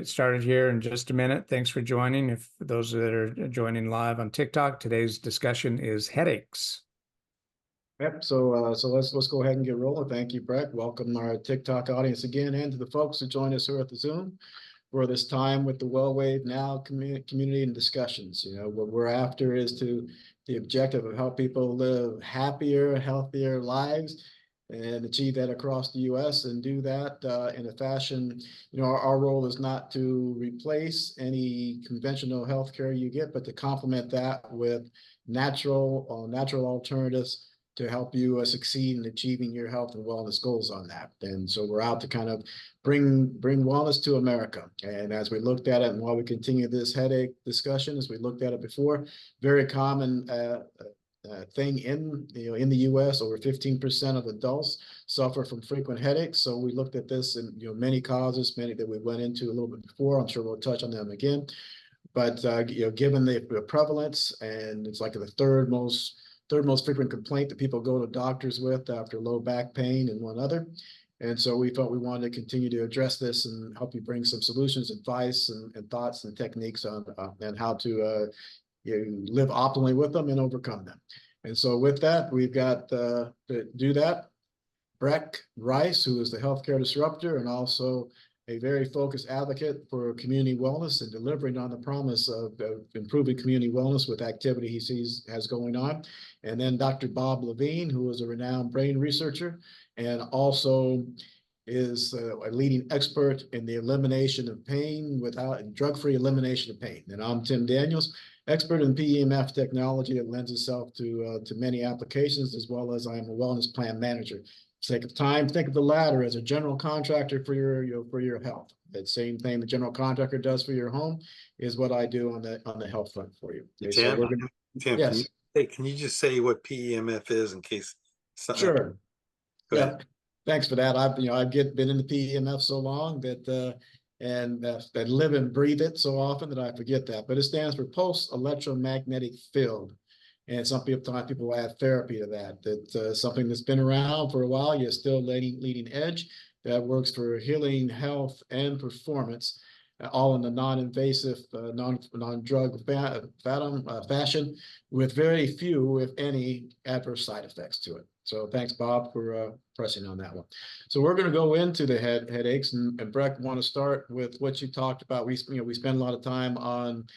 get started here in just a minute. Thanks for joining. If those that are joining live on TikTok, today's discussion is headaches. Yep. So let's go ahead and get rolling. Thank you, Brett. Welcome our TikTok audience again, and to the folks who join us here at the Zoom for this time with the WellWave Now community and discussions. You know, what we're after is the objective of help people live happier, healthier lives and achieve that across the U.S. and do that in a fashion. You know, our role is not to replace any conventional healthcare you get, but to complement that with natural alternatives to help you succeed in achieving your health and wellness goals on that. And so we're out to kind of bring wellness to America. And as we looked at it, and while we continue this headache discussion, as we looked at it before, very common thing in the U.S. Over 15% of adults suffer from frequent headaches. So we looked at this and many causes, many that we went into a little bit before. I'm sure we'll touch on them again. But given the prevalence, and it's like the third most frequent complaint that people go to doctors with after low back pain and one other. And so we felt we wanted to continue to address this and help you bring some solutions, advice, and thoughts and techniques on and how to live optimally with them and overcome them. And so with that, we've got to do that, Breck Rice, who is the healthcare disruptor and also a very focused advocate for community wellness and delivering on the promise of improving community wellness with activity he sees has going on. And then Dr. Bob Levine, who is a renowned brain researcher and also is a leading expert in the elimination of pain and drug-free elimination of pain. And I'm Tim Daniels, expert in PEMF technology that lends itself to many applications, as well as I am a wellness plan manager. Sake of time, think of the latter as a general contractor for your health. That same thing the general contractor does for your home is what I do on the health front for you. Okay, Tim, so we're gonna, Tim, yes, can you just say what PEMF is in case? Sure. Go Yeah, ahead. thanks for that. I've been in the PEMF so long that that live and breathe it so often that I forget that. But it stands for pulse electromagnetic field. And some people add therapy to that. That's something that's been around for a while, yet still leading edge, that works for healing, health, and performance, all in the non-invasive, non-drug fashion, with very few, if any, adverse side effects to it. So thanks, Bob, for pressing on that one. So we're going to go into the headaches, and Breck, want to start with what you talked about. We spend a lot of time on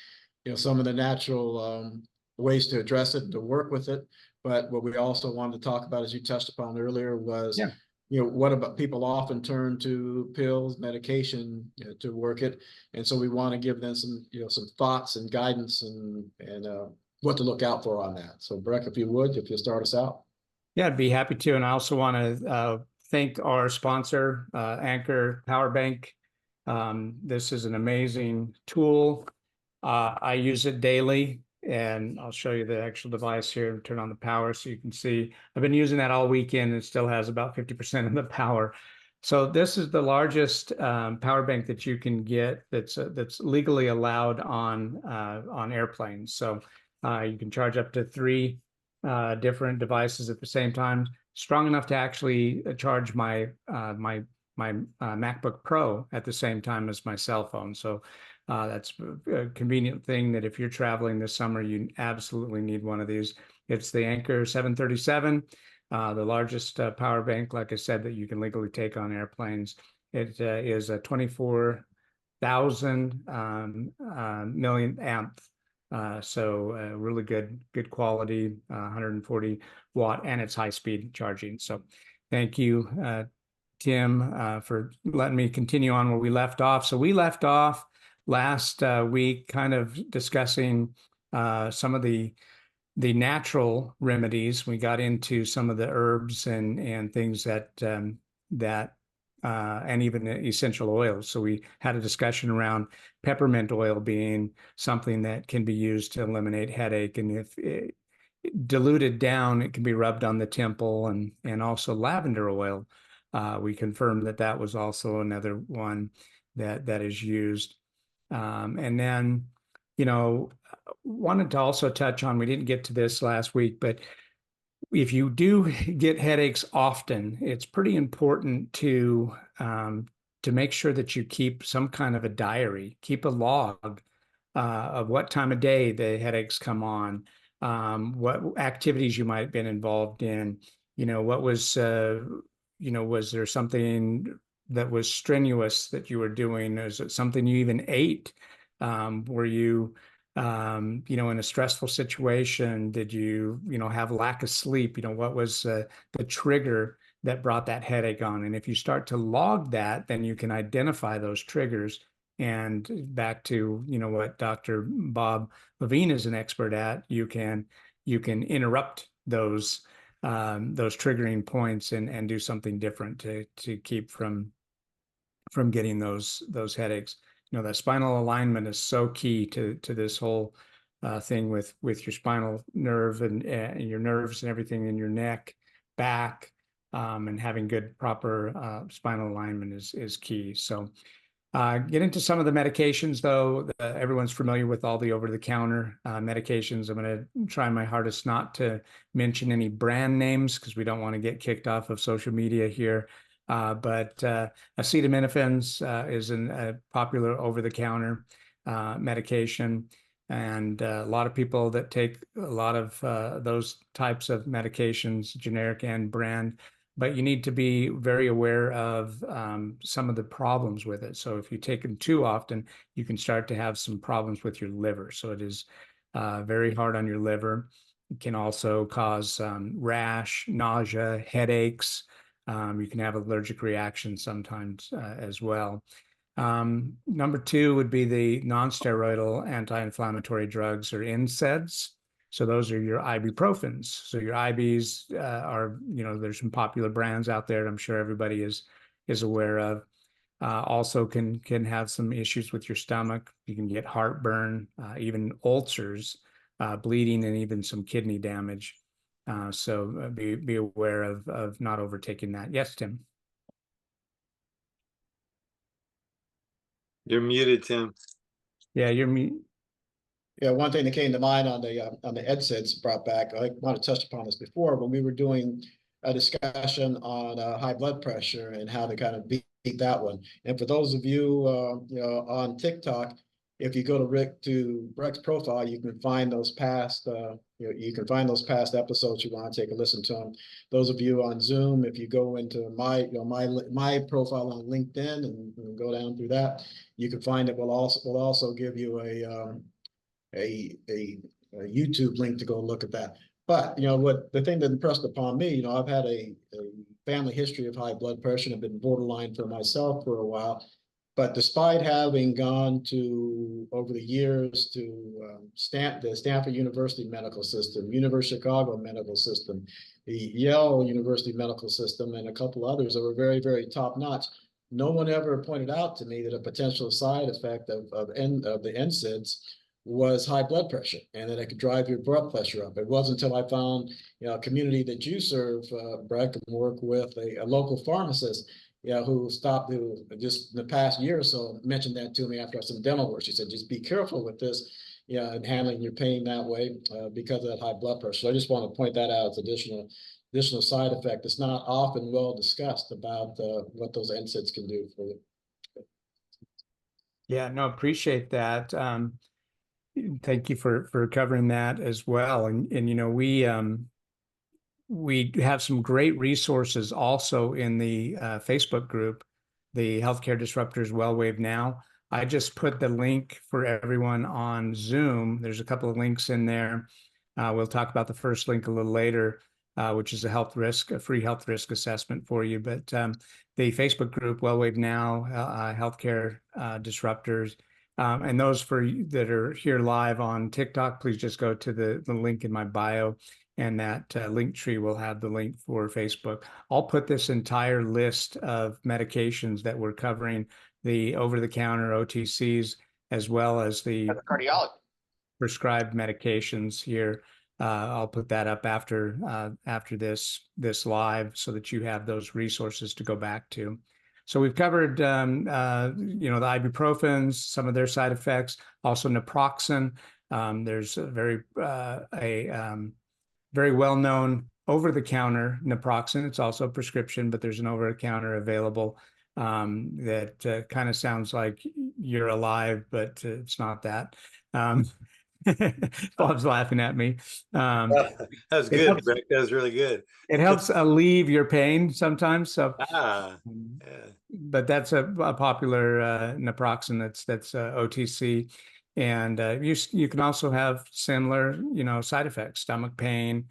some of the natural ways to address it and to work with it. But what we also wanted to talk about, as you touched upon earlier, was what about people often turn to pills, medication to work it. And so we want to give them some thoughts and guidance and what to look out for on that. So Breck, if you'll start us out. Yeah, I'd be happy to. And I also want to thank our sponsor, Anchor Power Bank. This is an amazing tool. I use it daily. And I'll show you the actual device here and turn on the power so you can see. I've been using that all weekend and it still has about 50% of the power. So this is the largest power bank that you can get that's legally allowed on airplanes. So you can charge up to 3 different devices at the same time. Strong enough to actually charge my MacBook Pro at the same time as my cell phone. So that's a convenient thing that if you're traveling this summer, you absolutely need one of these. It's the Anchor 737, the largest power bank, like I said, that you can legally take on airplanes. It is a 24,000 million amp. So really good quality, 140 watt, and it's high speed charging. So thank you, Tim, for letting me continue on where we left off. So we left off last week kind of discussing some of the natural remedies. We got into some of the herbs and things that and even essential oils. So we had a discussion around peppermint oil being something that can be used to eliminate headache, and if diluted down, it can be rubbed on the temple, and also lavender oil. We confirmed that was also another one that is used. And then, wanted to also touch on, we didn't get to this last week, but if you do get headaches often, it's pretty important to to make sure that you keep some kind of a diary, keep a log of what time of day the headaches come on, what activities you might have been involved in, what was, was there something that was strenuous that you were doing? Is it something you even ate? Were you, in a stressful situation? Did you, have lack of sleep? What was the trigger that brought that headache on? And if you start to log that, then you can identify those triggers. And back to, what Dr. Bob Levine is an expert at, you can interrupt those triggering points and do something different to keep from getting those headaches. That spinal alignment is so key to this whole thing with your spinal nerve and your nerves and everything in your neck, back, and having good proper spinal alignment is key. So get into some of the medications, though. Everyone's familiar with all the over-the-counter medications. I'm going to try my hardest not to mention any brand names because we don't want to get kicked off of social media here. But acetaminophen is a popular over-the-counter medication. And a lot of people that take a lot of those types of medications, generic and brand, but you need to be very aware of some of the problems with it. So if you take them too often, you can start to have some problems with your liver. So it is very hard on your liver. It can also cause rash, nausea, headaches. You can have allergic reactions sometimes as well. Number two would be the non-steroidal anti-inflammatory drugs, or NSAIDs. So those are your ibuprofens. So your IBs are, there's some popular brands out there I'm sure everybody is aware of. Also can have some issues with your stomach. You can get heartburn, even ulcers, bleeding, and even some kidney damage. So be aware of not overtaking that. Yes, Tim. You're muted, Tim. Yeah, you're me. Yeah, one thing that came to mind on the NSAIDs brought back, I might have touched upon this before, when we were doing a discussion on high blood pressure and how to kind of beat that one. And for those of you, on TikTok, if you go to Breck's profile, you can find those past, you can find those past episodes you want to take a listen to them. Those of you on Zoom, if you go into my profile on LinkedIn and go down through that, you can find it. We'll also give you a YouTube link to go look at that. But what the thing that impressed upon me, I've had a family history of high blood pressure and have been borderline for myself for a while. But despite having gone to, over the years, to the Stanford University Medical System, University of Chicago Medical System, the Yale University Medical System, and a couple others that were very, very top notch, no one ever pointed out to me that a potential side effect of the NSAIDs was high blood pressure, and that it could drive your blood pressure up. It wasn't until I found a community that you serve, Breck, and work with a local pharmacist, who just in the past year or so mentioned that to me after some demo work. She said, just be careful with this, and handling your pain that way because of that high blood pressure. So I just want to point that out as additional side effect. It's not often well discussed about what those NSAIDs can do for you. Yeah, no, appreciate that. Thank you for covering that as well. And we have some great resources also in the Facebook group, the Healthcare Disruptors WellWave Now. I just put the link for everyone on Zoom. There's a couple of links in there. We'll talk about the first link a little later, which is a free health risk assessment for you. But the Facebook group, WellWave Now, Healthcare Disruptors. And those that are here live on TikTok, please just go to the link in my bio, and that link tree will have the link for Facebook. I'll put this entire list of medications that we're covering, the over-the-counter OTCs, as well as the cardiologist prescribed medications here. I'll put that up after this live so that you have those resources to go back to. So we've covered, the ibuprofens, some of their side effects, also naproxen. There's a very well-known over-the-counter naproxen. It's also a prescription, but there's an over-the-counter available that kind of sounds like you're alive, but it's not that. Bob's laughing at me. That was It good, helps, Greg. That was really good. it helps alleviate your pain sometimes. So, Ah, um, yeah. but that's a popular naproxen that's OTC, and you can also have similar side effects: stomach pain,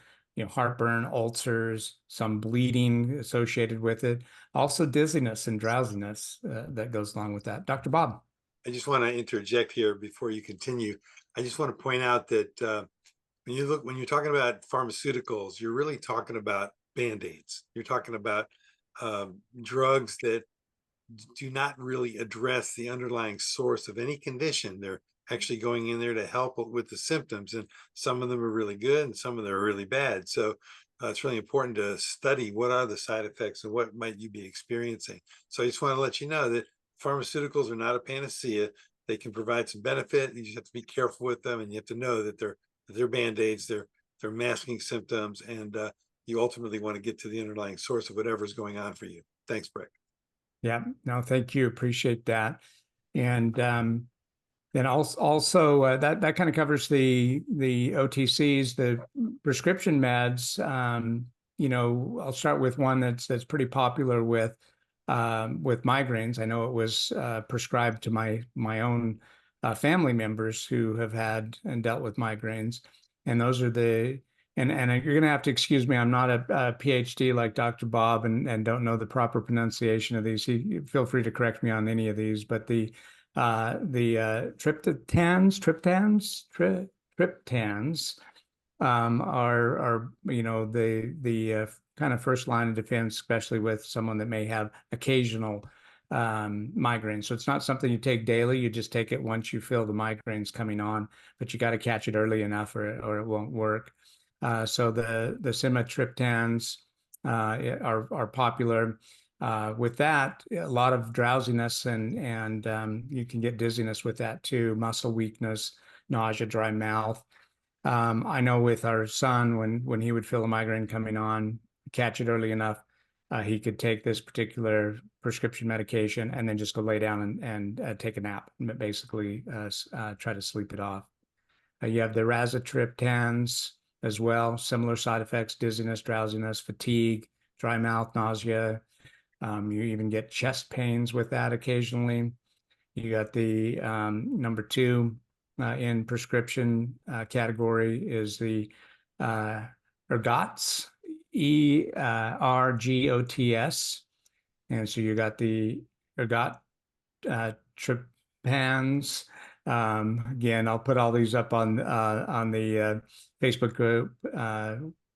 heartburn, ulcers, some bleeding associated with it, also dizziness and drowsiness that goes along with that. Dr. Bob. I just want to interject here before you continue. I just want to point out that when you're talking about pharmaceuticals, you're really talking about band-aids. You're talking about drugs that do not really address the underlying source of any condition. They're actually going in there to help with the symptoms, and some of them are really good and some of them are really bad. So it's really important to study what are the side effects and what might you be experiencing. So I just want to let you know that pharmaceuticals are not a panacea. They can provide some benefit. You just have to be careful with them, and you have to know that they're band-aids. They're masking symptoms, and you ultimately want to get to the underlying source of whatever's going on for you. Thanks, Brick. Yeah, no, thank you. Appreciate that. And then also that kind of covers the OTCs, the prescription meds. I'll start with one that's pretty popular with migraines. I know it was prescribed to my own family members who have had and dealt with migraines, and those are and you're gonna have to excuse me. I'm not a PhD like Dr. Bob and don't know the proper pronunciation of these. Feel free to correct me on any of these, but the triptans are the kind of first line of defense, especially with someone that may have occasional migraines. So it's not something you take daily. You just take it once you feel the migraines coming on, but you got to catch it early enough or it won't work. So the sumatriptans are popular. With that, a lot of drowsiness and you can get dizziness with that too, muscle weakness, nausea, dry mouth. I know with our son, when he would feel a migraine coming on, catch it early enough, he could take this particular prescription medication and then just go lay down and take a nap, basically try to sleep it off. You have the razatriptans as well, similar side effects: dizziness, drowsiness, fatigue, dry mouth, nausea. You even get chest pains with that occasionally. You got the number two in prescription category is the ergots, ERGOTS. And so you got the ergot triptans. Again, I'll put all these up on the Facebook group,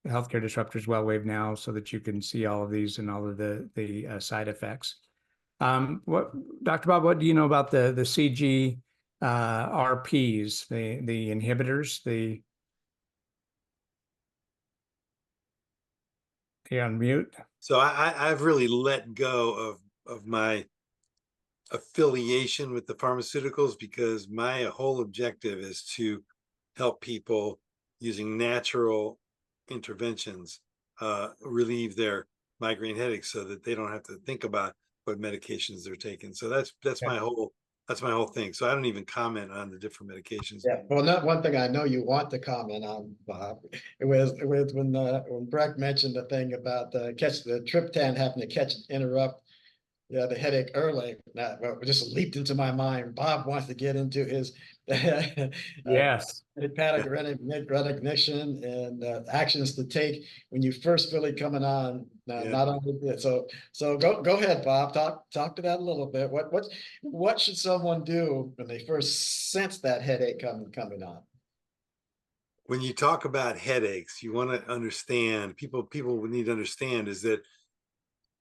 Healthcare Disruptors Well Wave now, so that you can see all of these and all of the side effects. What, Dr. Bob, what do you know about the CG RPs, the inhibitors, you're on mute? So I've really let go of my affiliation with the pharmaceuticals because my whole objective is to help people using natural interventions relieve their migraine headaches so that they don't have to think about what medications they're taking. So that's my whole thing. So I don't even comment on the different medications. Yeah, well, not one thing I know you want to comment on, Bob. It was when Breck mentioned the thing about the triptan having to interrupt the headache early. That just leaped into my mind. Bob wants to get into his Yes. hepatic recognition and actions to take when you first feel it coming on. Not only so go ahead, Bob. Talk to that a little bit. What should someone do when they first sense that headache coming on? When you talk about headaches, you want to understand, people need to understand is that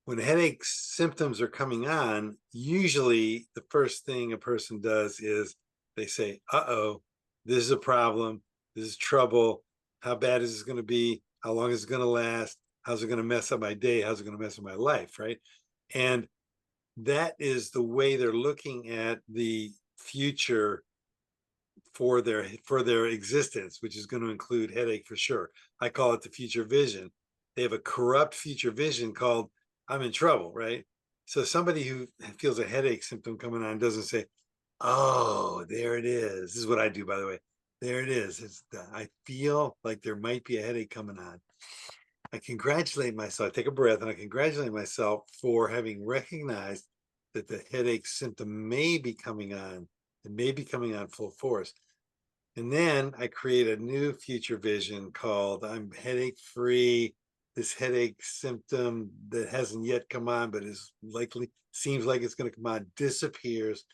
when headache symptoms are coming on, usually the first thing a person does is they say, uh-oh, this is a problem. This is trouble. How bad is this going to be? How long is it going to last? How's it going to mess up my day? How's it going to mess up my life? Right. And that is the way they're looking at the future for their existence, which is going to include headache for sure. I call it the future vision. They have a corrupt future vision called I'm in trouble, right? So somebody who feels a headache symptom coming on doesn't say, oh, there it is. This is what I do, by the way. There it is. I feel like there might be a headache coming on. I congratulate myself. I take a breath and I congratulate myself for having recognized that the headache symptom may be coming on. It may be coming on full force. And then I create a new future vision called I'm headache free. This headache symptom that hasn't yet come on, but is likely, seems like it's going to come on, disappears.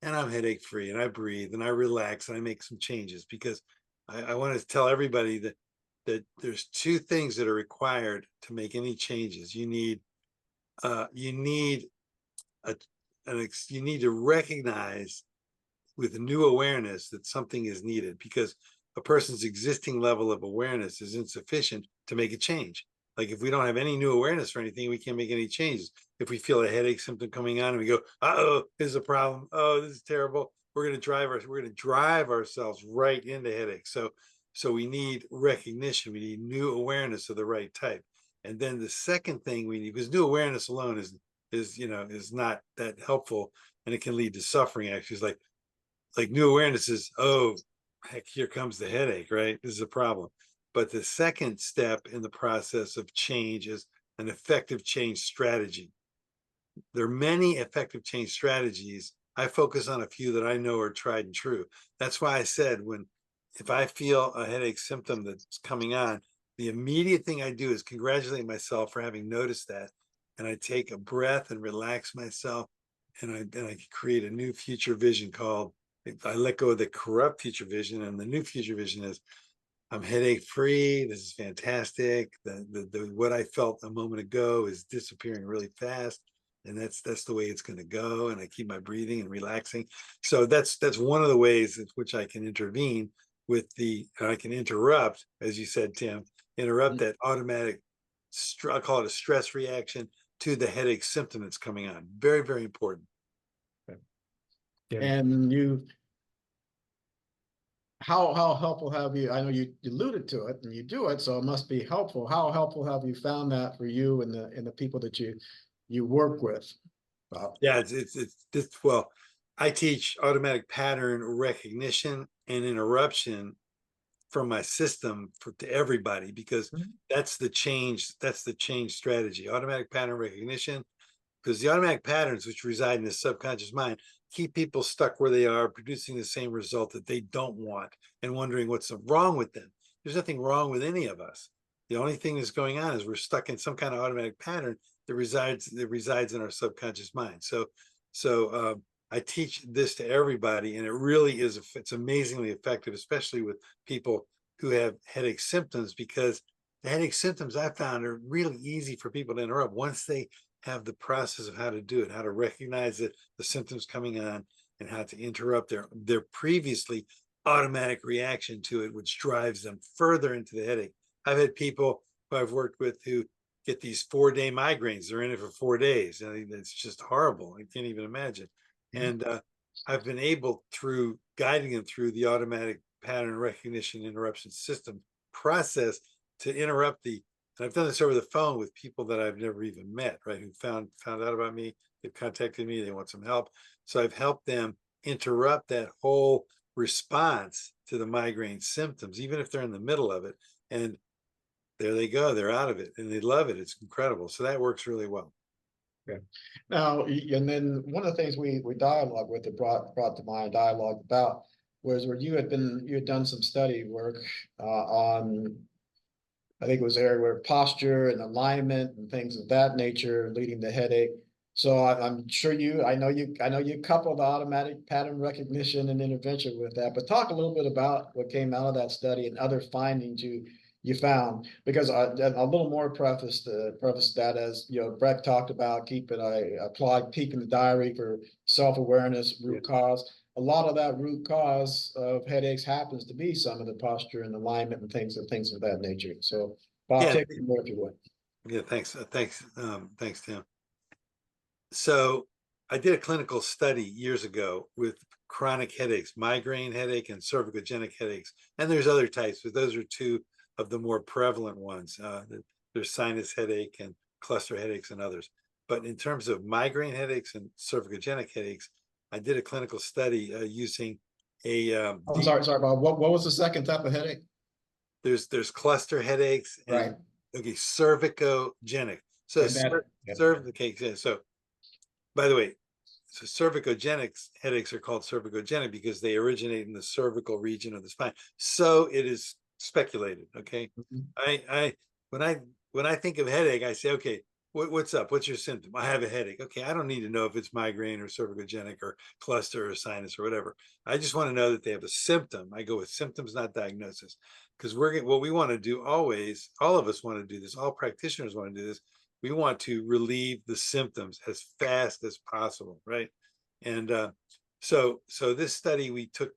And I'm headache free, and I breathe and I relax and I make some changes, because I want to tell everybody that there's two things that are required to make any changes. You need you need you need to recognize with new awareness that something is needed, because a person's existing level of awareness is insufficient to make a change. Like if we don't have any new awareness for anything, we can't make any changes. If we feel a headache symptom coming on and we go, uh-oh, this is a problem. Oh, this is terrible. We're going to drive ourselves right into headache. So we need recognition. We need new awareness of the right type. And then the second thing we need, because new awareness alone is not that helpful, and it can lead to suffering. Actually, it's like new awareness is, oh, heck, here comes the headache, right? This is a problem. But the second step in the process of change is an effective change strategy. There are many effective change strategies. I focus on a few that I know are tried and true. That's why I said, if I feel a headache symptom that's coming on, the immediate thing I do is congratulate myself for having noticed that. And I take a breath and relax myself. And I create a new future vision called, I let go of the corrupt future vision, and the new future vision is I'm headache free. This is fantastic. The what I felt a moment ago is disappearing really fast, and that's the way it's going to go. And I keep my breathing and relaxing. So that's one of the ways in which I can intervene I can interrupt, as you said, Tim, interrupt that automatic. I call it a stress reaction to the headache symptom that's coming on. Very, very important. Yeah. And how helpful have you, I know you alluded to it and you do it, so it must be helpful. How helpful have you found that for you and the people that you work with? Yeah, well, I teach automatic pattern recognition and interruption from my system to everybody, because that's the change strategy. Automatic pattern recognition, because the automatic patterns which reside in the subconscious mind keep people stuck where they are, producing the same result that they don't want, and wondering what's wrong with them. There's nothing wrong with any of us. The only thing that's going on is we're stuck in some kind of automatic pattern that resides in our subconscious mind. So I teach this to everybody, and it really is, it's amazingly effective, especially with people who have headache symptoms, because the headache symptoms I found are really easy for people to interrupt once they have the process of how to do it, how to recognize it, the symptoms coming on, and how to interrupt their previously automatic reaction to it, which drives them further into the headache. I've had people who I've worked with who get these 4-day migraines. They're in it for 4 days. And it's just horrible. I can't even imagine. And I've been able, through guiding them through the automatic pattern recognition interruption system process, to interrupt and I've done this over the phone with people that I've never even met, right? Who found out about me, they've contacted me, they want some help. So I've helped them interrupt that whole response to the migraine symptoms, even if they're in the middle of it. And there they go, they're out of it, and they love it. It's incredible. So that works really well. Okay. Now, and then one of the things we dialogue with, it brought to mind dialogue about, was where you had done some study work on, I think it was area where posture and alignment and things of that nature leading to headache. So I'm sure I know you coupled automatic pattern recognition and intervention with that, but talk a little bit about what came out of that study and other findings you found, because a little more preface that, as you know, Brett talked about, I applied keeping the diary for self-awareness, root cause. A lot of that root cause of headaches happens to be some of the posture and alignment and things of that nature. So Bob, take it more if you would. Yeah, thanks, Tim. So I did a clinical study years ago with chronic headaches, migraine headache and cervicogenic headaches, and there's other types, but those are two of the more prevalent ones. There's sinus headache and cluster headaches and others. But in terms of migraine headaches and cervicogenic headaches, I did a clinical study using a I'm sorry, Bob. What was the second type of headache? there's cluster headaches Right. and okay, cervicogenic. So cervicogenic. So by the way, so cervicogenic headaches are called cervicogenic because they originate in the cervical region of the spine. So it is speculated. Okay. I when I think of headache, I say, okay, what's up? What's your symptom? I have a headache. Okay, I don't need to know if it's migraine or cervicogenic or cluster or sinus or whatever. I just want to know that they have a symptom. I go with symptoms, not diagnosis, because what we want to do always, all of us want to do this, all practitioners want to do this. We want to relieve the symptoms as fast as possible, right? And so this study we took,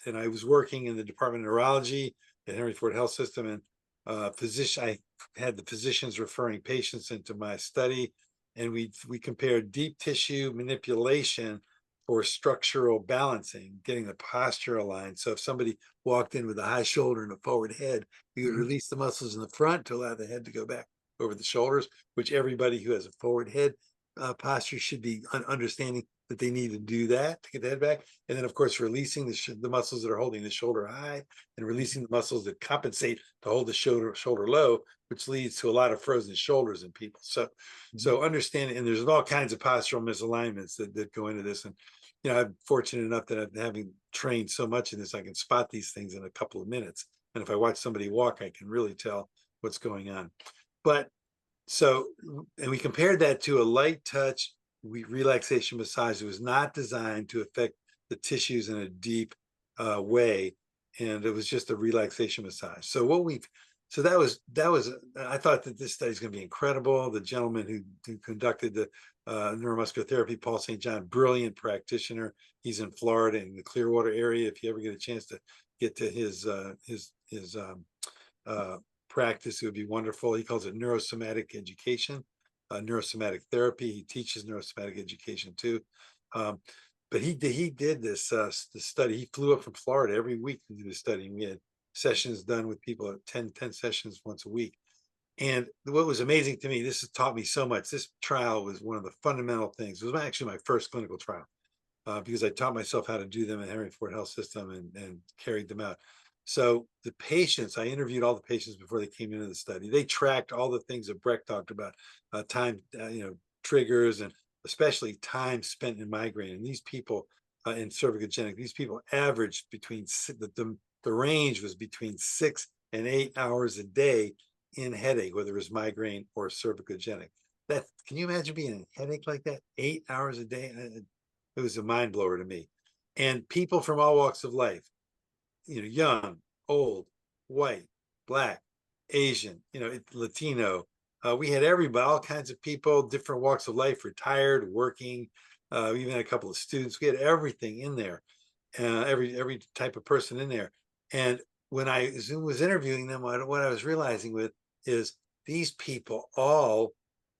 and I was working in the Department of Neurology at Henry Ford Health System, and I had the physicians referring patients into my study, and we compared deep tissue manipulation for structural balancing, getting the posture aligned. So if somebody walked in with a high shoulder and a forward head, you would release the muscles in the front to allow the head to go back over the shoulders, which everybody who has a forward head posture should be understanding that they need to do that to get the head back. And then, of course, releasing the muscles that are holding the shoulder high and releasing the muscles that compensate to hold the shoulder low, which leads to a lot of frozen shoulders in people. So understanding, and there's all kinds of postural misalignments that go into this. And, you know, I'm fortunate enough that I'm having trained so much in this, I can spot these things in a couple of minutes. And if I watch somebody walk, I can really tell what's going on. But so, and we compared that to a light touch relaxation massage that was not designed to affect the tissues in a deep way, and it was just a relaxation massage. So that was I thought that this study is going to be incredible. The gentleman who conducted the neuromuscular therapy, Paul St. John, brilliant practitioner. He's in Florida in the Clearwater area. If you ever get a chance to get to his practice, it would be wonderful. He calls it neurosomatic education, neurosomatic therapy. He teaches neurosomatic education too. But he did this study. He flew up from Florida every week to do the study. And we had sessions done with people at 10 sessions once a week. And what was amazing to me, this has taught me so much. This trial was one of the fundamental things. It was actually my first clinical trial because I taught myself how to do them at Henry Ford Health System and carried them out. So the patients, I interviewed all the patients before they came into the study. They tracked all the things that Breck talked about, time, triggers, and especially time spent in migraine. And these people in cervicogenic, these people averaged between, the range was between 6 and 8 hours a day in headache, whether it was migraine or cervicogenic. Can you imagine being in a headache like that, 8 hours a day? It was a mind blower to me. And people from all walks of life, young, old, white, black, Asian, Latino. We had everybody, all kinds of people, different walks of life, retired, working. We even had a couple of students. We had everything in there, every type of person in there. And when I was interviewing them, what I was realizing is these people all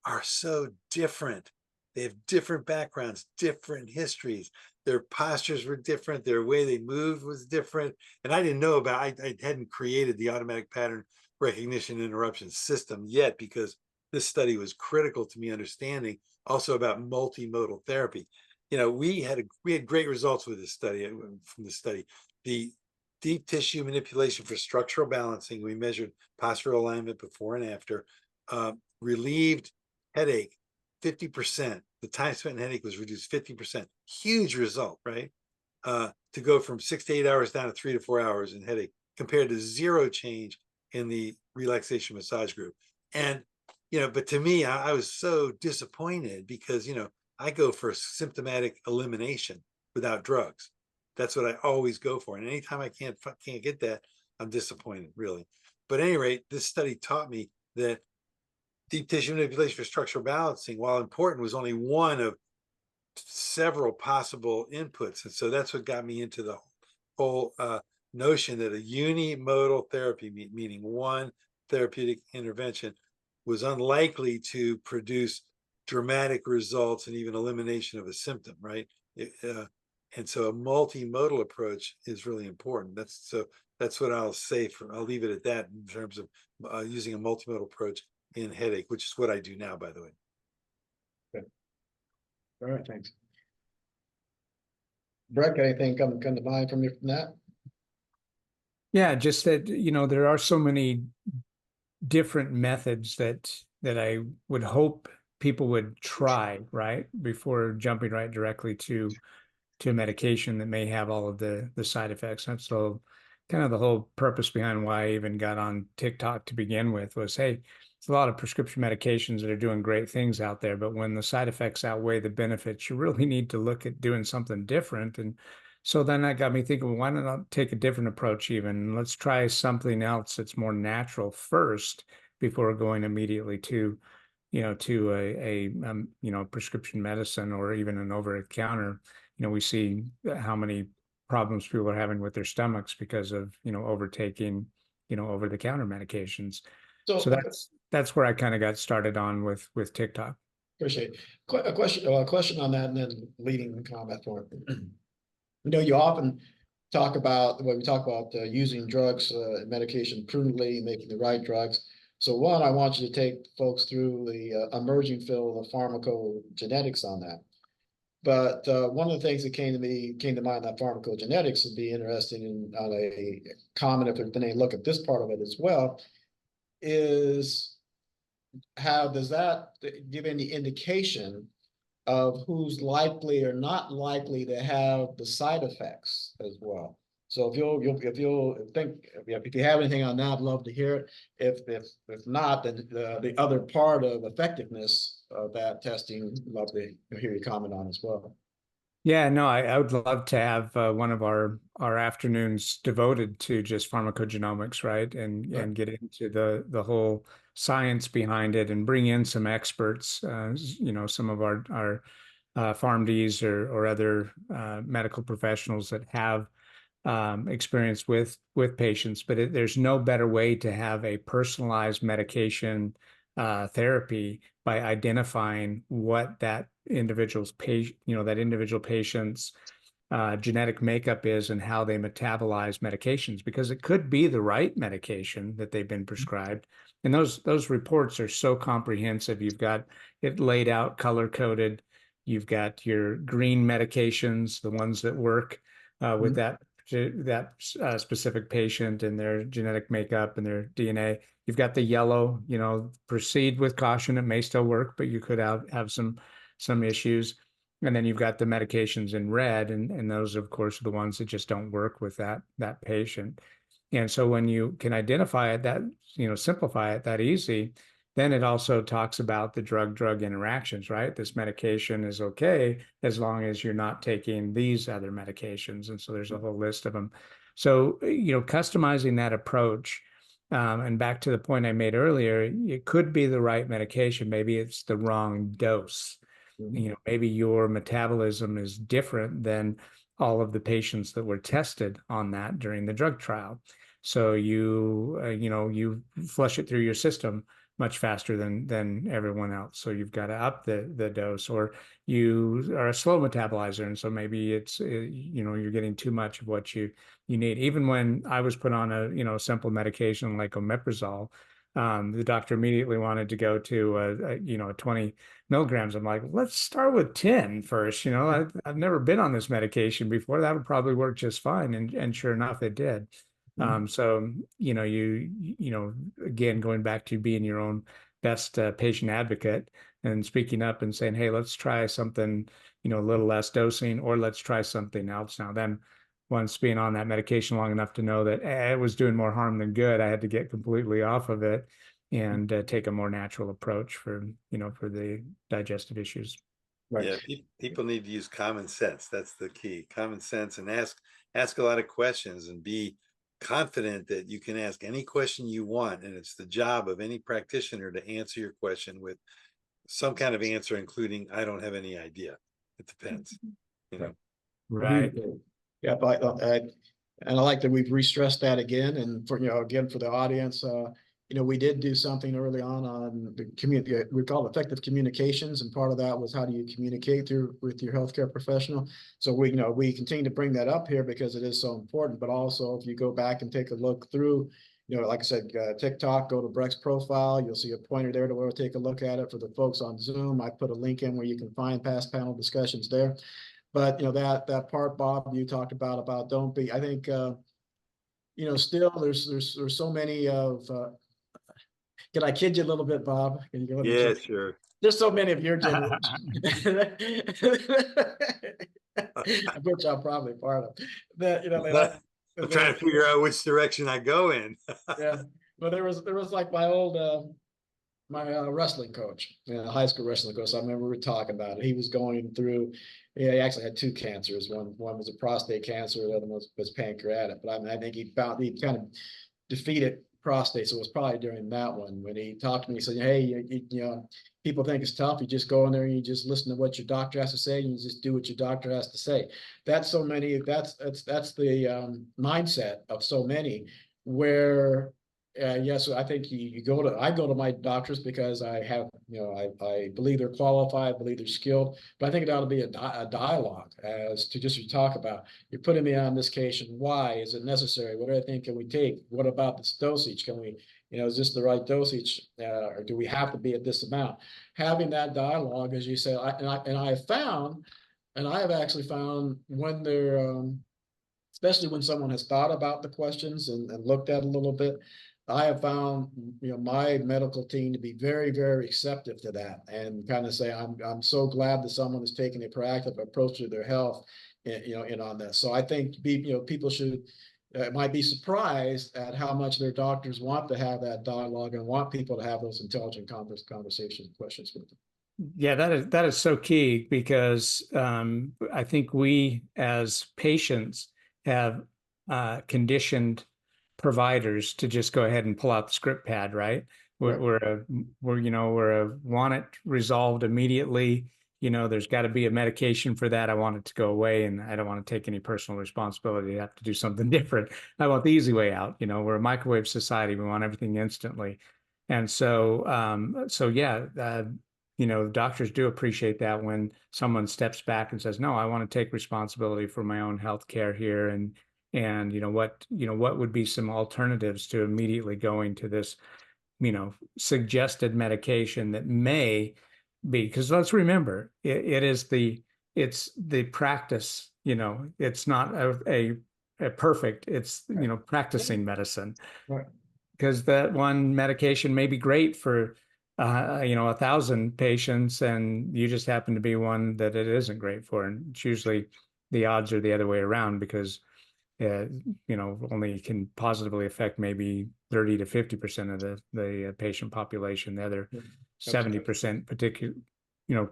are so different. They have different backgrounds, different histories. Their postures were different. Their way they moved was different. And I didn't know about, I hadn't created the automatic pattern recognition interruption system yet, because this study was critical to me understanding also about multimodal therapy. We had great results with this study. From the study, the deep tissue manipulation for structural balancing, we measured postural alignment before and after, relieved headache 50%. The time spent in headache was reduced 50%. Huge result, right? To go from 6 to 8 hours down to 3 to 4 hours in headache, compared to zero change in the relaxation massage group. And, but to me, I was so disappointed because, I go for symptomatic elimination without drugs. That's what I always go for. And anytime I can't get that, I'm disappointed, really. But at any rate, this study taught me that deep tissue manipulation for structural balancing, while important, was only one of several possible inputs. And so that's what got me into the whole notion that a unimodal therapy, meaning one therapeutic intervention, was unlikely to produce dramatic results and even elimination of a symptom, right? And so a multimodal approach is really important. That's what I'll say. I'll leave it at that in terms of using a multimodal approach in headache, which is what I do now, by the way. All right, thanks. Brett, got anything come to mind from that? Yeah, just that, there are so many different methods that I would hope people would try, right, before jumping right directly to medication that may have all of the side effects. That's so kind of the whole purpose behind why I even got on TikTok to begin with was, hey, it's a lot of prescription medications that are doing great things out there, but when the side effects outweigh the benefits, you really need to look at doing something different. And so then that got me thinking, well, why not take a different approach even? Let's try something else that's more natural first before going immediately to prescription medicine or even an over the counter. We see how many problems people are having with their stomachs because of, overtaking, over the counter medications. So So that's where I kind of got started on with TikTok. appreciate it. A question on that, and then leading the comment for it. You often talk about when we talk about using drugs, medication prudently, making the right drugs. So one, I want you to take folks through the emerging field of pharmacogenetics on that. But one of the things that came to mind that pharmacogenetics would be interesting in on a comment if there's been any look at this part of it as well, is how does that give any indication of who's likely or not likely to have the side effects as well? So if you'll think if you have anything on that, I'd love to hear it. If not, then the other part of effectiveness of that testing, love to hear your comment on as well. Yeah, no, I would love to have one of our afternoons devoted to just pharmacogenomics, right? And get into the whole science behind it and bring in some experts, some of our PharmDs or other medical professionals that have experience with patients. But there's no better way to have a personalized medication therapy by identifying what that individual's patient, that individual patient's genetic makeup is and how they metabolize medications, because it could be the right medication that they've been prescribed. And those reports are so comprehensive. You've got it laid out, color coded. You've got your green medications, the ones that work with that specific patient and their genetic makeup and their DNA. You've got the yellow, proceed with caution. It may still work, but you could have some issues. And then you've got the medications in red, and those, of course, are the ones that just don't work with that patient. And so when you can identify it, that, simplify it that easy, then it also talks about the drug-drug interactions, right? This medication is okay as long as you're not taking these other medications. And so there's a whole list of them. So, customizing that approach, and back to the point I made earlier, it could be the right medication. Maybe it's the wrong dose. Maybe your metabolism is different than all of the patients that were tested on that during the drug trial. So you flush it through your system much faster than everyone else. So you've got to up the dose, or you are a slow metabolizer. And so maybe it's, you're getting too much of what you need. Even when I was put on a simple medication like omeprazole, the doctor immediately wanted to go to 20 milligrams. I'm like, let's start with 10 first. I've never been on this medication before. That would probably work just fine. And sure enough, it did. So, again, going back to being your own best patient advocate and speaking up and saying, hey, let's try something, a little less dosing, or let's try something else. Now, then once being on that medication long enough to know that it was doing more harm than good, I had to get completely off of it and take a more natural approach for the digestive issues. Right. Yeah, people need to use common sense. That's the key. Common sense, and ask a lot of questions and be confident that you can ask any question you want, and it's the job of any practitioner to answer your question with some kind of answer, including I don't have any idea. It depends. Right. Yeah, and I like that we've re-stressed that again, and for again for the audience, we did do something early on the community we call effective communications, and part of that was how do you communicate with your healthcare professional. So we continue to bring that up here because it is so important. But also, if you go back and take a look through like I said, TikTok, go to Breck's profile. You'll see a pointer there to where we'll take a look at it. For the folks on Zoom, I put a link in where you can find past panel discussions there. But, that part, Bob, you talked about don't be, I think, still there's so many of, can I kid you a little bit, Bob? Can you go ahead and Yeah, kid? sure. There's so many of your generation, which I'm probably part of, that, I'm trying to figure out which direction I go in. yeah. But there was like my old, wrestling coach, high school wrestling coach. I remember we were talking about it. He was going through, yeah, he actually had two cancers. One was a prostate cancer, the other one was pancreatic. But I mean, I think he kind of defeated prostate. So it was probably during that one when he talked to me. He said, "Hey, people think it's tough. You just go in there and you just listen to what your doctor has to say, and you just do what your doctor has to say." That's the mindset of so many, where yes, I think I go to my doctors because I have, I believe they're qualified, I believe they're skilled, but I think it ought to be a dialogue as to just you talk about, you're putting me on this medication. Why is it necessary? What do I think can we take? What about this dosage? Can we, is this the right dosage? Or do we have to be at this amount? Having that dialogue, as you say, I have actually found when they're, especially when someone has thought about the questions and looked at it a little bit, I have found, my medical team to be very, very receptive to that and kind of say, I'm so glad that someone is taking a proactive approach to their health, in on this. So I think, people should, might be surprised at how much their doctors want to have that dialogue and want people to have those intelligent conversation questions with them. Yeah, that is so key because I think we as patients have conditioned providers to just go ahead and pull out the script pad, right? We're a want it resolved immediately. There's got to be a medication for that. I want it to go away, and I don't want to take any personal responsibility. I have to do something different. I want the easy way out. We're a microwave society. We want everything instantly, and so yeah. Doctors do appreciate that when someone steps back and says, "No, I want to take responsibility for my own health care here," and what would be some alternatives to immediately going to this, suggested medication that may be, because let's remember, it's the practice, it's not a perfect, it's, practicing medicine. Right. Because that one medication may be great for 1,000 patients, and you just happen to be one that it isn't great for. And it's usually the odds are the other way around because, only can positively affect maybe 30 to 50% of the patient population. The other 70%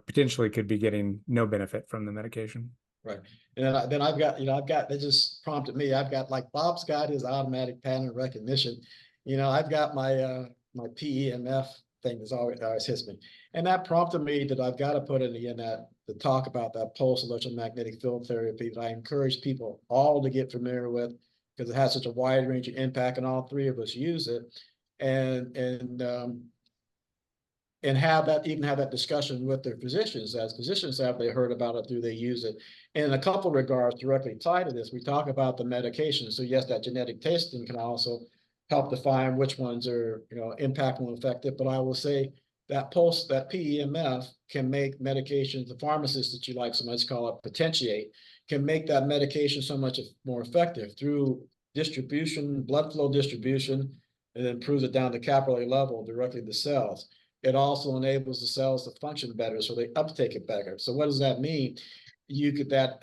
potentially could be getting no benefit from the medication. Right. And then that just prompted me. I've got, like Bob's got his automatic pattern recognition. I've got my PEMF thing that's always hits me. And that prompted me that I've got to put it in that to talk about that pulse electromagnetic field therapy that I encourage people all to get familiar with, because it has such a wide range of impact, and all three of us use it. And have that discussion with their physicians. As physicians, have they heard about it? Do they use it? And in a couple of regards directly tied to this, we talk about the medication. So yes, that genetic testing can also help define which ones are, impactful and effective. But I will say that PEMF can make medications, the pharmacists that you like so much call it potentiate, can make that medication so much more effective through distribution, blood flow distribution, and then improves it down to capillary level directly to cells. It also enables the cells to function better, so they uptake it better. So what does that mean? You get that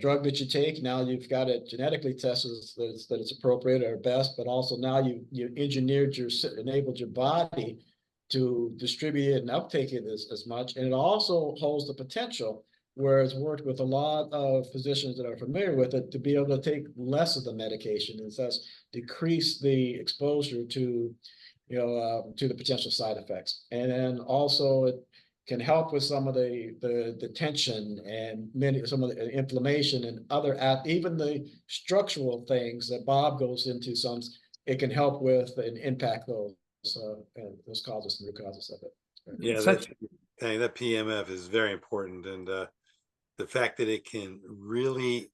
drug that you take, now you've got it genetically tested that it's appropriate or best, but also now you enabled your body to distribute it and uptake it as much. And it also holds the potential, where it's worked with a lot of physicians that are familiar with it, to be able to take less of the medication and thus decrease the exposure to the potential side effects. And then also it can help with some of the tension and some of the inflammation and even the structural things that Bob goes into. It can help with and impact those causes and root causes of it. Yeah, that PMF is very important, and the fact that it can really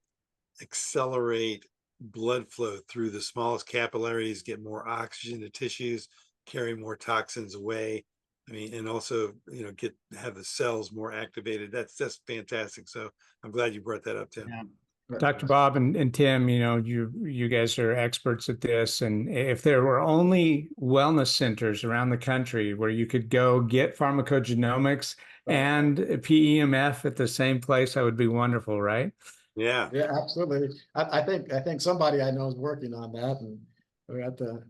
accelerate blood flow through the smallest capillaries, get more oxygen to tissues, carry more toxins away. I mean, and also, have the cells more activated. That's fantastic. So I'm glad you brought that up, Tim. Yeah. Dr. Bob and Tim, you guys are experts at this. And if there were only wellness centers around the country where you could go get pharmacogenomics and PEMF at the same place, that would be wonderful, right? Yeah. Yeah, absolutely. I think somebody I know is working on that, and we have to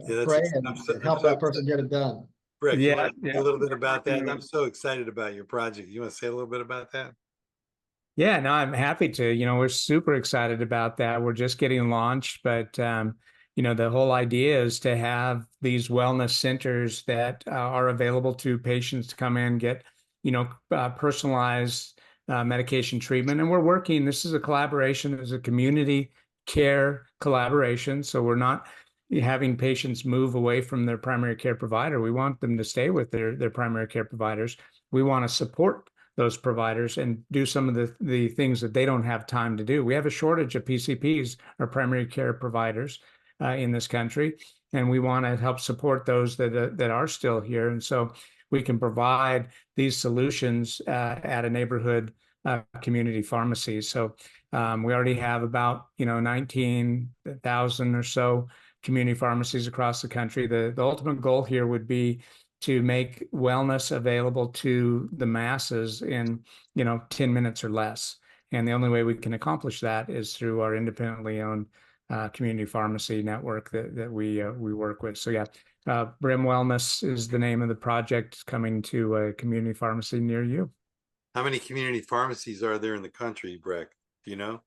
pray and help that person get it done. Breck, you want to say Yeah. a little bit about that? I'm so excited about your project. You want to say a little bit about that? Yeah, no, I'm happy to. We're super excited about that. We're just getting launched, but the whole idea is to have these wellness centers that are available to patients to come in, get, personalized medication treatment. And we're working, this is a collaboration, it's a community care collaboration. So we're not having patients move away from their primary care provider. We want them to stay with their primary care providers. We want to support those providers and do some of the things that they don't have time to do. We have a shortage of PCPs, or primary care providers, in this country, and we want to help support those that are still here. And so we can provide these solutions at a neighborhood community pharmacy. So we already have about 19,000 or so community pharmacies across the country. The ultimate goal here would be to make wellness available to the masses in 10 minutes or less. And the only way we can accomplish that is through our independently owned community pharmacy network that we work with. So yeah, Brim Wellness is the name of the project. It's coming to a community pharmacy near you. How many community pharmacies are there in the country, Breck? Do you know?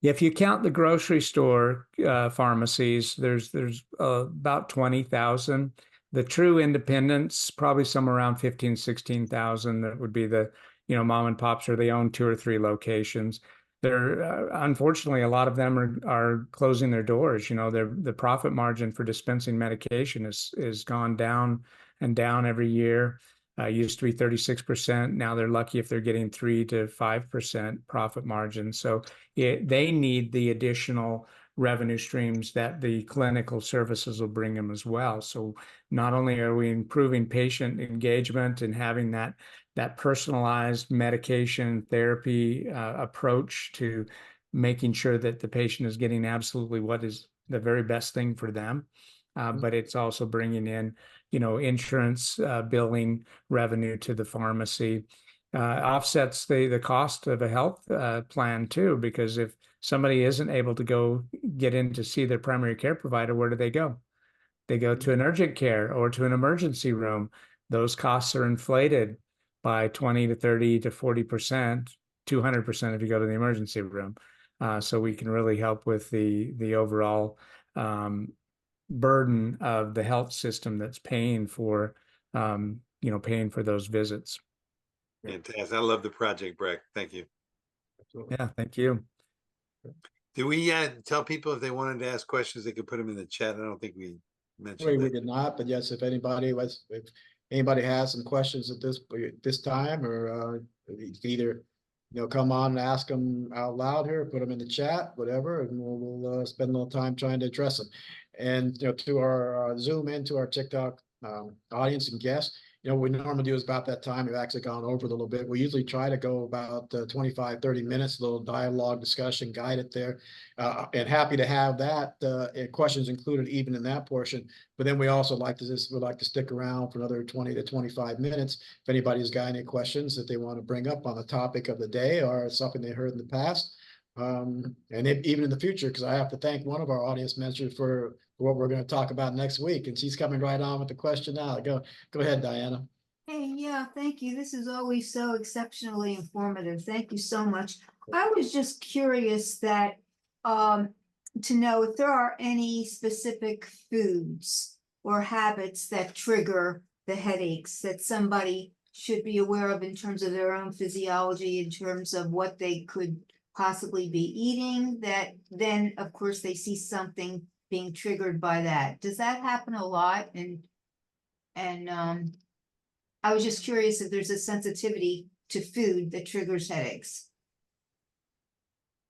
If you count the grocery store pharmacies, there's about 20,000. The true independents, probably somewhere around 15, 16,000. That would be the, mom and pops, or they own 2 or 3 locations. They're unfortunately, a lot of them are closing their doors. The profit margin for dispensing medication is gone down and down every year. Used to be 36%. Now they're lucky if they're getting 3 to 5% profit margin. So they need the additional revenue streams that the clinical services will bring them as well. So not only are we improving patient engagement and having that personalized medication therapy approach to making sure that the patient is getting absolutely what is the very best thing for them, but it's also bringing in, insurance billing revenue to the pharmacy. Offsets the cost of a health plan too, because if somebody isn't able to go get in to see their primary care provider, where do they go? They go to an urgent care or to an emergency room. Those costs are inflated by 20 to 30 to 40%, 200% if you go to the emergency room. So we can really help with the overall burden of the health system that's paying for those visits. Fantastic. I love the project, Breck. Thank you. Yeah, thank you. Do we tell people if they wanted to ask questions, they could put them in the chat? I don't think we mentioned We that. did not, but yes, if anybody has some questions at this time, or you can either come on and ask them out loud here, put them in the chat, whatever, and we'll spend a little time trying to address them. And to our Zoom and to our TikTok audience and guests, what we normally do is about that time. We've actually gone over it a little bit. We usually try to go about 25, 30 minutes, a little dialogue, discussion, guided there. And happy to have that questions included even in that portion. But then we also would like to stick around for another 20 to 25 minutes. If anybody's got any questions that they want to bring up on the topic of the day or something they heard in the past. And even in the future, because I have to thank one of our audience members for what we're going to talk about next week. And she's coming right on with the question now. Go ahead, Diana. Hey, yeah, thank you. This is always so exceptionally informative. Thank you so much. I was just curious that to know if there are any specific foods or habits that trigger the headaches that somebody should be aware of in terms of their own physiology, in terms of what they could possibly be eating, that then of course they see something being triggered by that. Does that happen a lot? And I was just curious if there's a sensitivity to food that triggers headaches.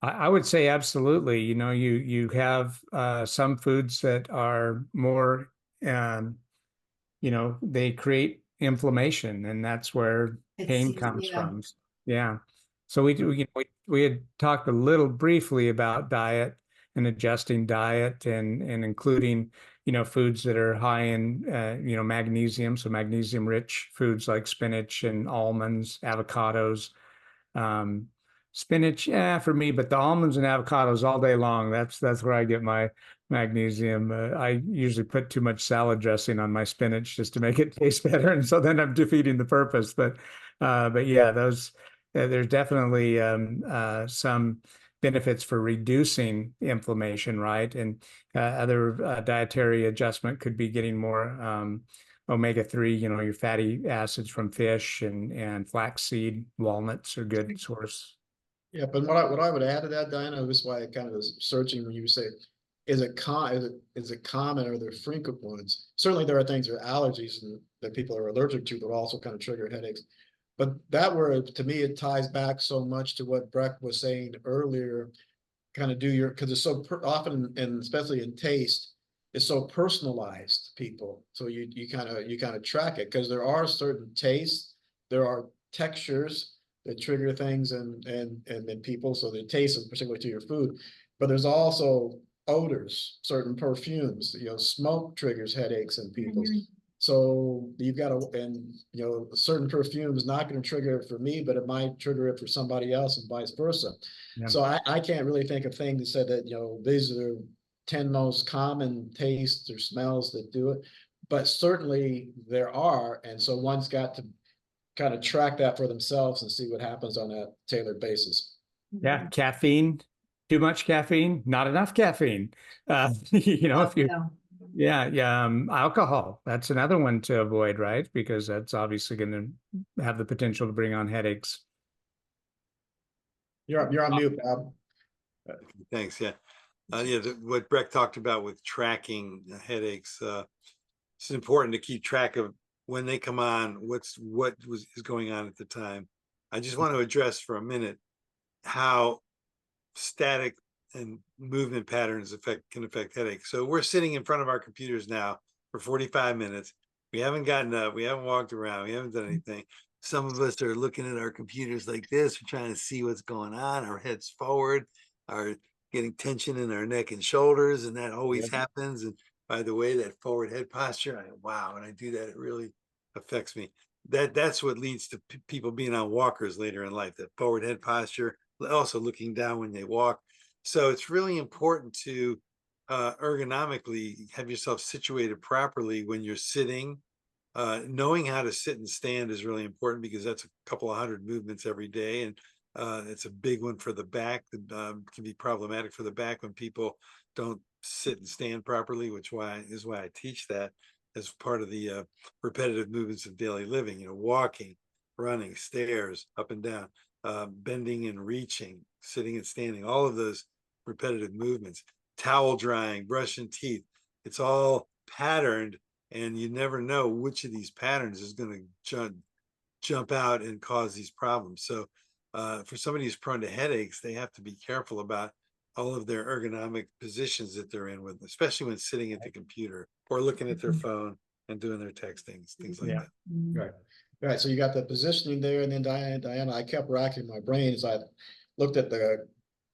I would say absolutely. You know, you have some foods that are more, um, you know, they create inflammation, and that's where It's, pain comes yeah. from. Yeah. So we had talked a little briefly about diet and adjusting diet and including, you know, foods that are high in you know, magnesium, so magnesium rich foods like spinach and almonds, avocados. Um, Spinach, yeah, for me, but the almonds and avocados all day long. That's where I get my magnesium. I usually put too much salad dressing on my spinach just to make it taste better, and so then I'm defeating the purpose. But yeah, those there's definitely some benefits for reducing inflammation, right? And other dietary adjustment could be getting more omega-3, you know, your fatty acids from fish and flaxseed, walnuts are good source. Yeah, but what I would add to that, Diana, this is why I kind of was searching when you say, is it common or are there frequent ones? Certainly there are things that are allergies and that people are allergic to that also kind of trigger headaches. But that where to me it ties back so much to what Breck was saying earlier, kind of do your, because it's so often, and especially in taste, it's so personalized to people. So you kind of track it because there are certain tastes, there are textures that trigger things and then people. So the taste, particularly to your food, but there's also odors, certain perfumes. You know, smoke triggers headaches in people. Mhm. So you've got to, and you know, a certain perfume is not going to trigger it for me, but it might trigger it for somebody else and vice versa. Yeah. So I can't really think of things that said that, you know, these are the 10 most common tastes or smells that do it, but certainly there are. And so one's got to kind of track that for themselves and see what happens on a tailored basis. Yeah, caffeine, too much caffeine, not enough caffeine. You know, Oh, if you, no. yeah, alcohol, that's another one to avoid, right? Because that's obviously going to have the potential to bring on headaches. You're on mute, Bob. Thanks. Yeah. Yeah. What Breck talked about with tracking headaches, it's important to keep track of when they come on, is going on at the time. I just want to address for a minute how static and movement patterns can affect headaches. So we're sitting in front of our computers now for 45 minutes. We haven't gotten up, we haven't walked around, we haven't done anything. Some of us are looking at our computers like this, we're trying to see what's going on, our heads forward, are getting tension in our neck and shoulders, and that always happens. And by the way, that forward head posture, wow, when I do that, it really affects me. That's what leads to people being on walkers later in life, that forward head posture, also looking down when they walk. So it's really important to ergonomically have yourself situated properly when you're sitting. Knowing how to sit and stand is really important because that's a couple of hundred movements every day. And it's a big one for the back. That can be problematic for the back when people don't sit and stand properly, which is why I teach that as part of the repetitive movements of daily living, you know, walking, running, stairs, up and down, bending and reaching, sitting and standing, all of those repetitive movements, towel drying, brushing teeth. It's all patterned, and you never know which of these patterns is going to jump out and cause these problems. So for somebody who's prone to headaches, they have to be careful about all of their ergonomic positions that they're in, with, especially when sitting at the computer or looking at their phone and doing their texting, things like Yeah. that. Right. Right. So you got the positioning there, and then Diana, I kept racking my brain as I looked at the,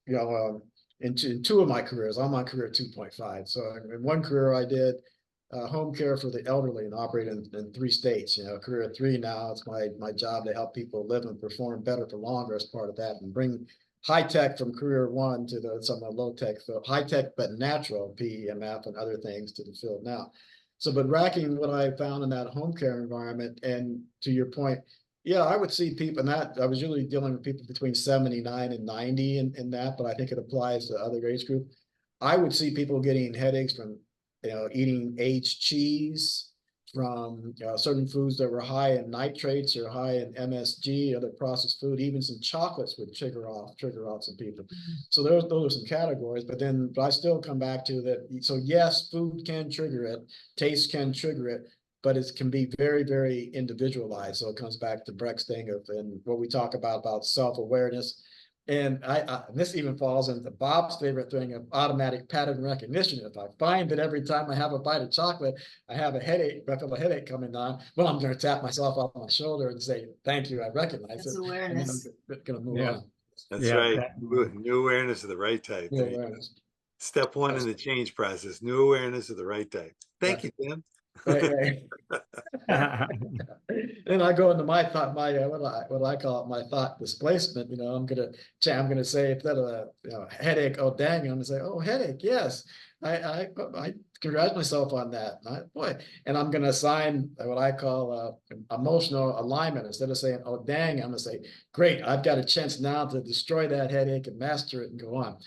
you know, in two of my careers. I'm on career 2.5. So in one career, I did home care for the elderly and operated in 3 states. You know, career 3 now, it's my job to help people live and perform better for longer as part of that, and bring high tech from career 1 to some of the low tech, so high tech but natural PEMF and other things to the field now. So, but racking what I found in that home care environment, and to your point, yeah, I would see people, and that I was usually dealing with people between 79 and 90 in that, but I think it applies to other age group. I would see people getting headaches from, you know, eating aged cheese, from certain foods that were high in nitrates or high in MSG, other processed food, even some chocolates would trigger off some people. So those are some categories, but I still come back to that. So yes, food can trigger it, taste can trigger it, but it can be very, very individualized. So it comes back to Breck's thing of, and what we talk about self-awareness. And this even falls into Bob's favorite thing of automatic pattern recognition. If I find that every time I have a bite of chocolate, I have a headache, I feel a headache coming on, well, I'm going to tap myself on my shoulder and say, thank you, I recognize That's it. And then awareness. I'm going to move Yeah. on. That's Yeah, right. that- New awareness of the right type. New There you go. awareness. Step one in the change process, new awareness of the right type. Thank you, Tim. Right. Then I go into my thought, my what I call it, my thought displacement. I'm gonna say, instead of a headache, oh dang, I'm gonna say, oh headache, yes. I congratulate myself on that. Boy, and I'm gonna assign what I call emotional alignment. Instead of saying, oh dang, I'm gonna say, great, I've got a chance now to destroy that headache and master it and go on.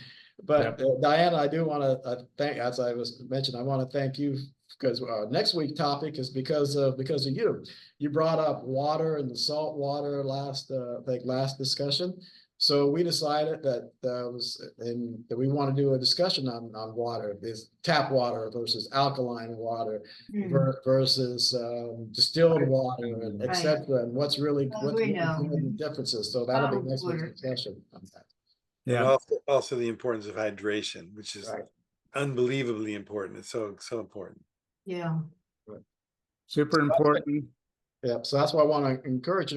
But Diana, I do want to thank, as I was mentioned, I want to thank you, because our next week topic is because of you. You brought up water and the salt water last discussion. So we decided that that we want to do a discussion on water, is tap water versus alkaline water versus distilled water, and et cetera, and what's really the differences. So that'll be next week's discussion on that. Yeah. And also the importance of hydration, which is unbelievably important. It's so important. Yeah. Super important. Yeah, so that's why I want to encourage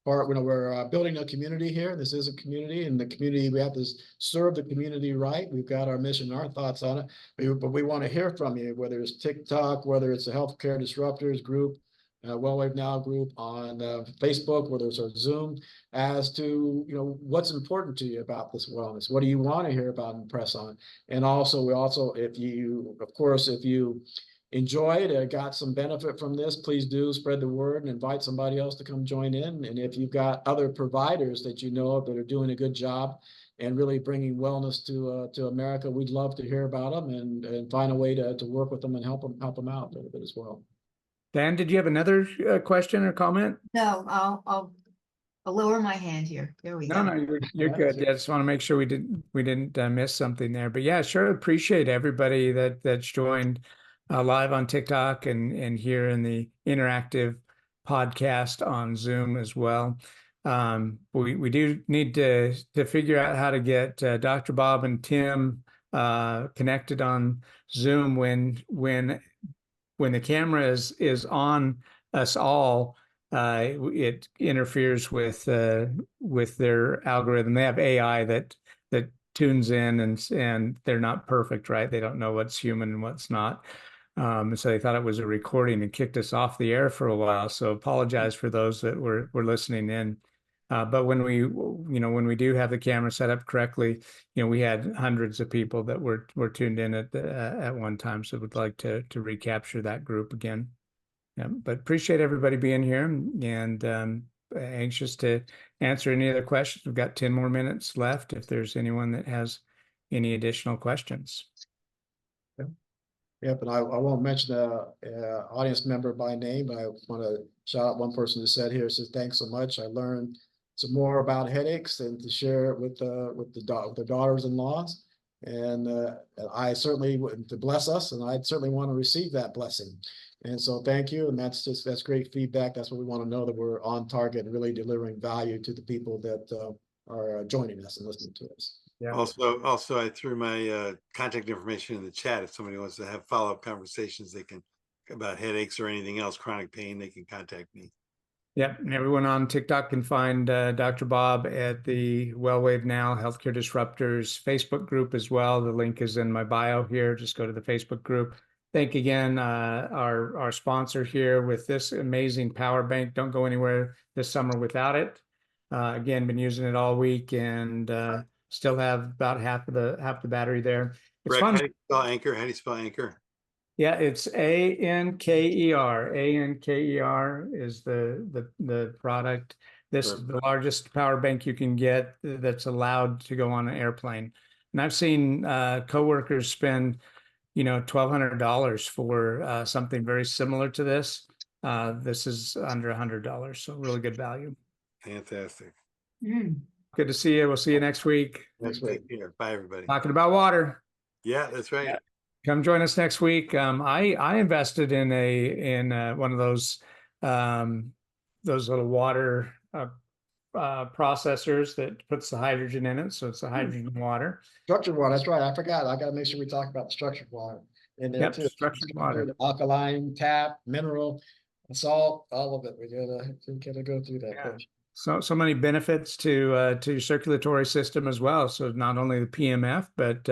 we're building a community here. This is a community, and the community, we have to serve the community right. We've got our mission, our thoughts on it, but we want to hear from you, whether it's TikTok, whether it's a healthcare disruptors group, WellWave Now group on Facebook, whether it's our Zoom, as to what's important to you about this wellness. What do you want to hear about and press on? And also, if you enjoyed or got some benefit from this, please do spread the word and invite somebody else to come join in. And if you've got other providers that you know of that are doing a good job and really bringing wellness to America, we'd love to hear about them and find a way to work with them and help them out a little bit as well. Dan, did you have another question or comment? No, I'll lower my hand here. There we go. No, you're good. Yeah, I just want to make sure we didn't miss something there. But yeah, sure, appreciate everybody that's joined live on TikTok and here in the interactive podcast on Zoom as well. We do need to figure out how to get Dr. Bob and Tim connected on Zoom when the camera is on us all. It interferes with their algorithm. They have AI that tunes in, and they're not perfect, right? They don't know what's human and what's not. So they thought it was a recording and kicked us off the air for a while. So apologize for those that were listening in. But when we do have the camera set up correctly, we had hundreds of people that were tuned in at one time. So we'd like to recapture that group again. Yeah, but appreciate everybody being here, and anxious to answer any other questions. We've got 10 more minutes left if there's anyone that has any additional questions. Yep, and I won't mention the audience member by name, but I want to shout out one person who said here, says, thanks so much. I learned some more about headaches and to share it with the daughters-in-laws. And I certainly to bless us, and I certainly want to receive that blessing. And so thank you. And that's great feedback. That's what we want to know, that we're on target and really delivering value to the people that are joining us and listening to us. Yeah. Also, I threw my contact information in the chat. If somebody wants to have follow-up conversations, they can, about headaches or anything else, chronic pain, they can contact me. Yep, and everyone on TikTok can find Dr. Bob at the WellWave Now Healthcare Disruptors Facebook group as well. The link is in my bio here. Just go to the Facebook group. Thank again our sponsor here with this amazing power bank. Don't go anywhere this summer without it. Again, been using it all week and still have about half the battery there. It's Brett, fun. how do you spell Anchor? How do you spell Anchor? Yeah, it's ANKER. ANKER is the product. This is the largest power bank you can get that's allowed to go on an airplane. And I've seen coworkers spend, $1,200 for something very similar to this. This is under $100, so really good value. Fantastic. Good to see you. We'll see you next week. Next week. Take care. Bye, everybody. Talking about water. Yeah, that's right. Yeah. Come join us next week. I invested in one of those little water processors that puts the hydrogen in it, so it's the hydrogen water. Structured water, that's right. I forgot. I gotta make sure we talk about the structured water in there Yep, too. structured water. Alkaline, tap, mineral, salt, all of it. We gotta go through that. Yeah. So many benefits to your circulatory system as well. So not only the PMF, but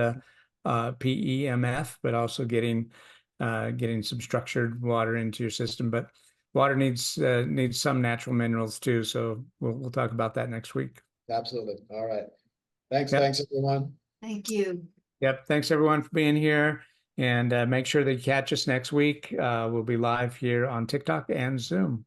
PEMF, but also getting some structured water into your system. But water needs some natural minerals too. So we'll talk about that next week. Absolutely. All right. Thanks, Yep. thanks, everyone. Thank you. Yep. Thanks everyone for being here, and make sure that you catch us next week. We'll be live here on TikTok and Zoom.